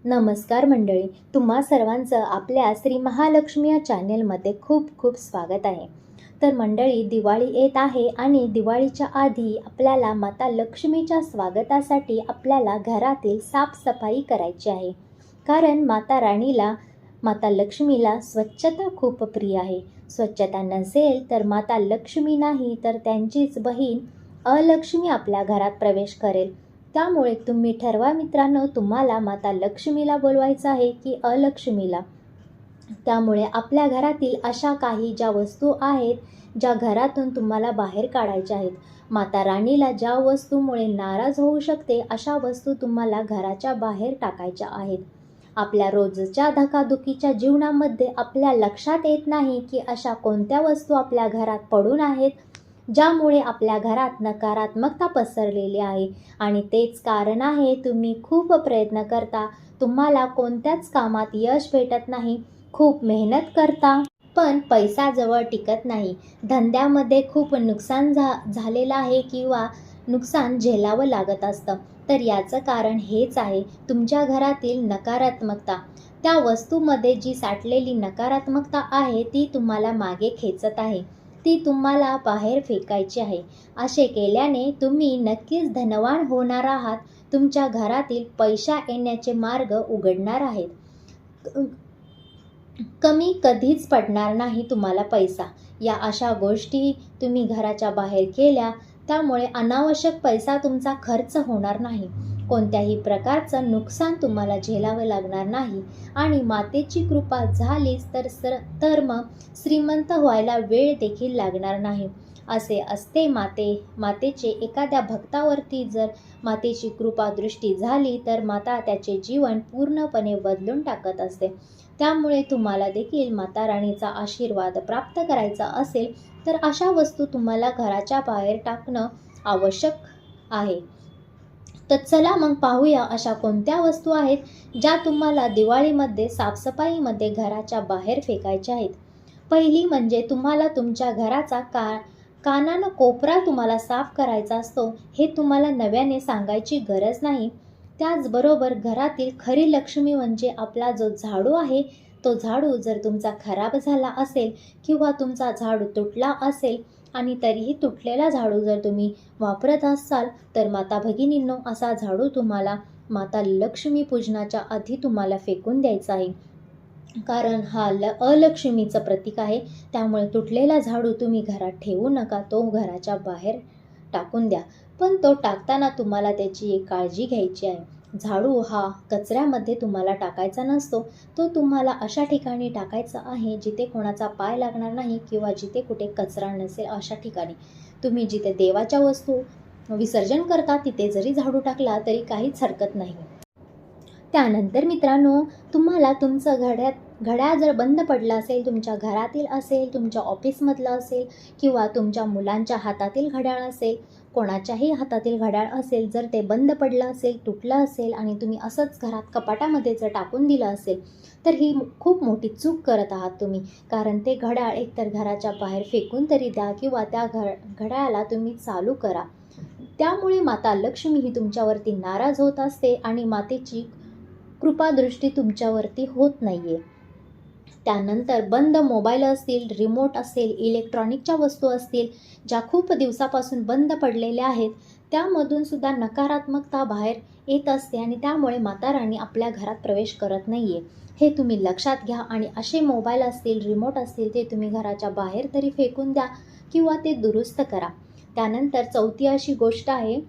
नमस्कार मंडळी, तुम्हा सर्वांचं आपल्या श्री महालक्ष्मी या चॅनेलमध्ये खूप खूप स्वागत आहे. तर मंडळी, दिवाळी येत आहे आणि दिवाळीच्या आधी आपल्याला माता लक्ष्मीच्या स्वागतासाठी आपल्याला घरातील साफसफाई करायची आहे. कारण माता राणीला, माता लक्ष्मीला स्वच्छता खूप प्रिय आहे. स्वच्छता नसेल तर माता लक्ष्मी नाही तर त्यांचीच बहीण अलक्ष्मी आपल्या घरात प्रवेश करेल. त्यामुळे तुम्ही ठरवा मित्रांनो, तुम्हाला माता लक्ष्मीला बोलवायचं आहे की अलक्ष्मीला. त्यामुळे आपल्या घरातील अशा काही ज्या वस्तू आहेत, ज्या घरातून तुम्हाला बाहेर काढायच्या आहेत, माता राणीला ज्या वस्तूमुळे नाराज होऊ शकते अशा वस्तू तुम्हाला घराच्या बाहेर टाकायच्या आहेत. आपल्या रोजच्या धकाधकीच्या जीवनामध्ये आपल्या लक्षात येत नाही की अशा कोणत्या वस्तू आपल्या घरात पडून आहेत, ज्यामुळे आपल्या घरात नकारात्मकता पसरलेली आहे. आणि तेच कारण आहे, तुम्ही खूप प्रयत्न करता, तुम्हाला कोणत्याच कामात यश भेटत नाही, खूप मेहनत करता पण पैसा जवळ टिकत नाही, धंद्यामध्ये खूप नुकसान झालेलं आहे किंवा नुकसान झेलावं लागत असतं. तर याचं कारण हेच आहे, तुमच्या घरातील नकारात्मकता. त्या वस्तूमध्ये जी साठलेली नकारात्मकता आहे ती तुम्हाला मागे खेचत आहे, ती तुम्हाला बाहेर फेकायची आहे. असे केल्याने तुम्ही नक्कीच धनवान होणार आहात. तुमच्या घरातील पैसा येण्याचे मार्ग उघडणार आहेत. कमी कधीच पडणार नाही तुम्हाला पैसा. या अशा गोष्टी तुम्ही घराच्या बाहेर केल्या, त्यामुळे अनावश्यक पैसा तुमचा खर्च होणार नाही. कोणत्याही प्रकारचं नुकसान तुम्हाला झेलावं लागणार नाही आणि मातेची कृपा झालीच तर मग श्रीमंत व्हायला वेळ देखील लागणार नाही. असे असते मातेचे एखाद्या भक्तावरती जर मातेची कृपा दृष्टी झाली तर माता त्याचे जीवन पूर्णपणे बदलून टाकत असते. त्यामुळे तुम्हाला देखील माता राणीचा आशीर्वाद प्राप्त करायचा असेल तर अशा वस्तू तुम्हाला घराच्या बाहेर टाकणं आवश्यक आहे. तर चला मग पाहूया अशा कोणत्या वस्तू आहेत ज्या तुम्हाला दिवाळीमध्ये साफसफाईमध्ये घराच्या बाहेर फेकायच्या आहेत. पहिली म्हणजे तुम्हाला तुमच्या घराचा कानानं कोपरा तुम्हाला साफ करायचा असतो. हे तुम्हाला नव्याने सांगायची गरज नाही. त्याचबरोबर घरातील खरी लक्ष्मी म्हणजे आपला जो झाडू आहे, तो झाडू जर तुमचा खराब झाला असेल किंवा तुमचा झाडू तुटला असेल आणि तरीही तुटलेला झाडू जर तुम्ही वापरत असाल तर माता भगिनींनो, असा झाडू तुम्हाला माता लक्ष्मी पूजनाच्या आधी तुम्हाला फेकून द्यायचा आहे. कारण हा अलक्ष्मीचं प्रतीक आहे. त्यामुळे तुटलेला झाडू तुम्ही घरात ठेवू नका, तो घराच्या बाहेर टाकून द्या. पण तो टाकताना तुम्हाला त्याची एक काळजी घ्यायची आहे. झाडू हा कचऱ्यामध्ये तुम्हाला टाकायचा नसतो, तो तुम्हाला अशा ठिकाणी टाकायचा आहे जिथे कोणाचा पाय लागणार नाही किंवा जिथे कुठे कचरा नसेल. अशा ठिकाणी तुम्ही जिथे देवाच्या वस्तू विसर्जन करता तिथे जरी झाडू टाकला तरी काहीच हरकत नाही. त्यानंतर मित्रांनो, तुम्हाला तुमचं घड्याळ जर बंद पडलं असेल, तुमच्या घरातील असेल, तुमच्या ऑफिसमधलं असेल किंवा तुमच्या मुलांच्या हातातील घड्याळ असेल, कोणाच्याही हातातील घड्याळ असेल, जर ते बंद पडलं असेल, तुटलं असेल आणि तुम्ही असंच घरात कपाटामध्ये जर टाकून दिलं असेल तर ही खूप मोठी चूक करत आहात तुम्ही. कारण ते घड्याळ एकतर घराच्या बाहेर फेकून तरी द्या किंवा त्या घड्याळाला तुम्ही चालू करा. त्यामुळे माता लक्ष्मी ही तुमच्यावरती नाराज होत असते आणि मातेची कृपादृष्टी तुमच्यावरती होत नाही आहे. त्यानंतर बंद मोबाईल असतील, रिमोट असेल, इलेक्ट्रॉनिकच्या वस्तू असतील ज्या खूप दिवसापासून बंद पडलेल्या आहेत, त्यामधून सुद्धा नकारात्मकता बाहेर येत असते आणि त्यामुळे माता राणी आपल्या घरात प्रवेश करत नाही आहे. हे तुम्ही लक्षात घ्या आणि असे मोबाईल असतील, रिमोट असतील ते तुम्ही घराच्या बाहेर तरी फेकून द्या किंवा ते दुरुस्त करा. त्यानंतर चौथी अशी गोष्ट आहे,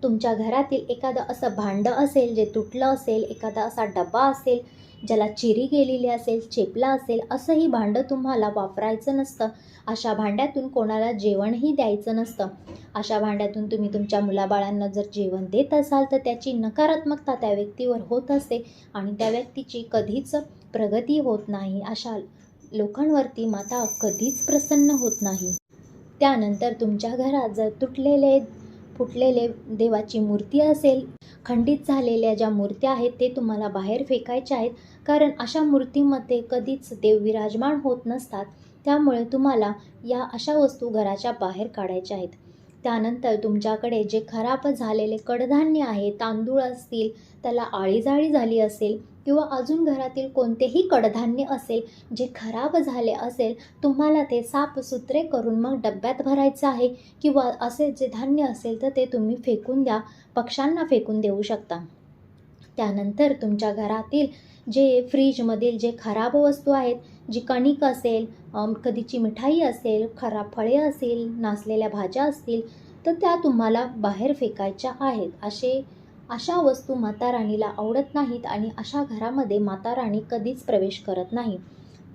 तुमच्या घरातील एखादं असं भांडं असेल जे तुटलं असेल, एखादा असा डबा असेल ज्याला चिरी गेलेली असेल, चेपला असेल, असंही भांडं तुम्हाला वापरायचं नसतं. अशा भांड्यातून कोणाला जेवणही द्यायचं नसतं. अशा भांड्यातून तुम्ही तुमच्या मुलाबाळांना जर जेवण देत असाल तर त्याची नकारात्मकता त्या व्यक्तीवर होत असते आणि त्या व्यक्तीची कधीच प्रगती होत नाही. अशा लोकांवरती माता कधीच प्रसन्न होत नाही. त्यानंतर तुमच्या घरात जर फुटलेले देवाची मूर्ती असेल, खंडित झालेल्या ज्या मूर्त्या आहेत ते तुम्हाला बाहेर फेकायच्या आहेत. कारण अशा मूर्तीमध्ये कधीच देव विराजमान होत नसतात. त्यामुळे तुम्हाला या अशा वस्तू घराच्या बाहेर काढायच्या आहेत. त्यानंतर तुमच्याकडे जे खराब झालेले कडधान्य आहे, तांदूळ असतील, त्याला आळीजाळी झाली असेल किंवा अजून घरातील कोणतेही कडधान्य असेल जे खराब झाले असेल, तुम्हाला ते साफसुथरे करून मग डब्यात भरायचं आहे किंवा असे जे धान्य असेल तर ते तुम्ही फेकून द्या, पक्ष्यांना फेकून देऊ शकता. त्यानंतर तुमच्या घरातील जे फ्रीजमधील जे खराब वस्तू आहेत, जी कणिक असेल, कधीची मिठाई असेल, खराब फळे असतील, नासलेल्या भाज्या असतील, तर त्या तुम्हाला बाहेर फेकायच्या आहेत. अशा वस्तू माता राणीला आवडत नाहीत आणि अशा घरामध्ये माता राणी कधीच प्रवेश करत नाही.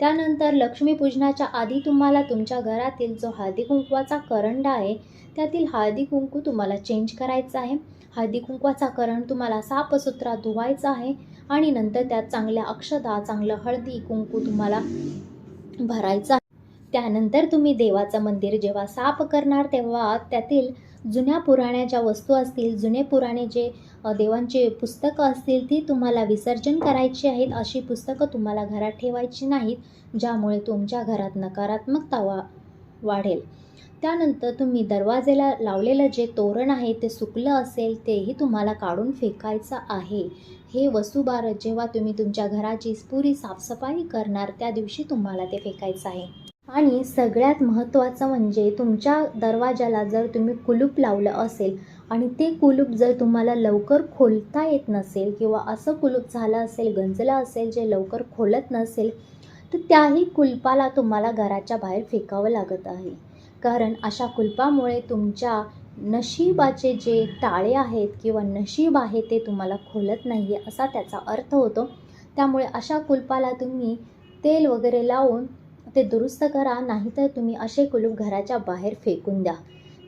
त्यानंतर लक्ष्मीपूजनाच्या आधी तुम्हाला तुमच्या घरातील जो हळदी कुंकवाचा करंडा आहे, त्यातील हळदी कुंकू तुम्हाला चेंज करायचा आहे. हळदी कुंकवाचा करंड तुम्हाला साफसुथरा धुवायचा आहे आणि नंतर त्यात चांगल्या अक्षता, चांगलं हळदी कुंकू तुम्हाला भरायचं आहे. त्यानंतर तुम्ही देवाचं मंदिर जेव्हा साफ करणार तेव्हा त्यातील जुन्या पुराण्या ज्या वस्तू असतील, जुने पुराणे जे देवांचे पुस्तकं असतील, ती तुम्हाला विसर्जन करायची आहेत. अशी पुस्तकं तुम्हाला घरात ठेवायची नाहीत, ज्यामुळे तुमच्या घरात नकारात्मकता वाढेल. त्यानंतर तुम्ही दरवाजेला लावलेलं जे तोरण आहे ते सुकलं असेल तेही तुम्हाला काढून फेकायचं आहे. हे वसुबारस जेव्हा तुम्ही तुमच्या घराची पुरी साफसफाई करणार त्या दिवशी तुम्हाला ते फेकायचं आहे. आणि सगळ्यात महत्त्वाचं म्हणजे तुमच्या दरवाजाला जर तुम्ही कुलूप लावलं असेल आणि ते कुलूप जर तुम्हाला लवकर खोलता येत नसेल किंवा असं कुलूप झालं असेल, गंजलं असेल जे लवकर खोलत नसेल, तर त्याही कुलपाला तुम्हाला घराच्या बाहेर फेकावं लागत आहे. कारण अशा कुलपामुळे तुमच्या नशिबाचे जे टाळे आहेत किंवा नशीब आहे ते तुम्हाला खोलत नाही आहे असा त्याचा अर्थ होतो. त्यामुळे अशा कुलपाला तुम्ही तेल वगैरे लावून ते दुरुस्त करा, नाहीतर तुम्ही असे कुलूप घराच्या बाहेर फेकून द्या.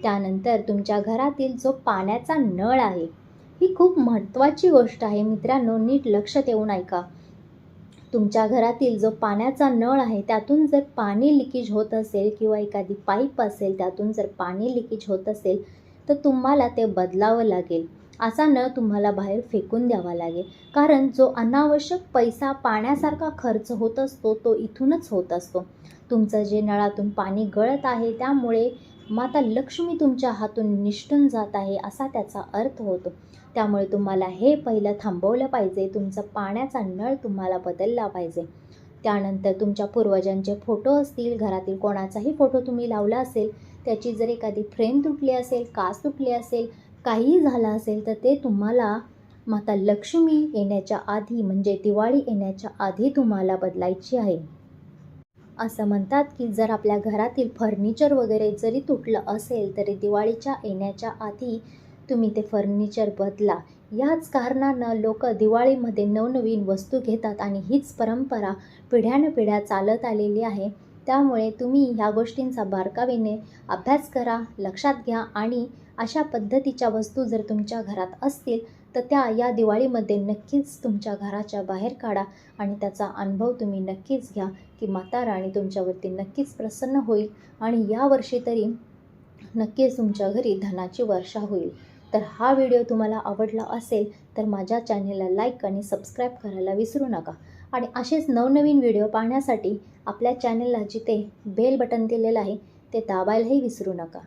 त्यानंतर तुमच्या घरातील जो पाण्याचा नळ आहे, ही खूप महत्त्वाची गोष्ट आहे मित्रांनो, नीट लक्ष देऊन ऐका. तुमच्या घरातील जो पाण्याचा नळ आहे त्यातून जर पाणी लिकेज होत असेल किंवा एखादी पाईप असेल त्यातून जर पाणी लिकेज होत असेल तर तुम्हाला ते बदलावं लागेल. असा नळ तुम्हाला बाहेर फेकून द्यावा लागेल. कारण जो अनावश्यक पैसा पाण्यासारखा खर्च होत असतो तो इथूनच होत असतो. तुमचं जे नळातून पाणी गळत आहे त्यामुळे माता लक्ष्मी तुमच्या हातून निसटून जात आहे असा त्याचा अर्थ होतो. त्यामुळे तुम्हाला हे पहिलं थांबवलं पाहिजे. तुमचा पाण्याचा नळ तुम्हाला बदलला पाहिजे. त्यानंतर तुमच्या पूर्वजांचे फोटो असतील, घरातील कोणाचाही फोटो तुम्ही लावला असेल, त्याची जर एखादी फ्रेम तुटली असेल, काच तुटली असेल, काहीही झालं असेल तर ते तुम्हाला माता लक्ष्मी येण्याच्या आधी म्हणजे दिवाळी येण्याच्या आधी तुम्हाला बदलायची आहे. असं म्हणतात की जर आपल्या घरातील फर्निचर वगैरे जरी तुटलं असेल तरी दिवाळीच्या येण्याच्या आधी तुम्ही ते फर्निचर बदला. याच कारणानं लोक दिवाळीमध्ये नवनवीन वस्तू घेतात आणि हीच परंपरा पिढ्यानपिढ्या चालत आलेली आहे. त्यामुळे तुम्ही ह्या गोष्टींचा बारकाईने अभ्यास करा, लक्षात घ्या आणि अशा पद्धतीच्या वस्तू जर तुमच्या घरात असतील तर त्या या दिवाळीमध्ये नक्कीच तुमच्या घराच्या बाहेर काढा आणि त्याचा अनुभव तुम्ही नक्कीच घ्या की माता राणी तुमच्यावरती नक्कीच प्रसन्न होईल आणि यावर्षी तरी नक्कीच तुमच्या घरी धनाची वर्षा होईल. तर हा व्हिडिओ तुम्हाला आवडला असेल तर माझ्या चॅनेलला लाईक आणि सबस्क्राईब करायला विसरू नका आणि असेच नवनवीन व्हिडिओ पाहण्यासाठी आपल्या चॅनेलला जिथे बेल बटन दिलेलं आहे ते दाबायलाही विसरू नका.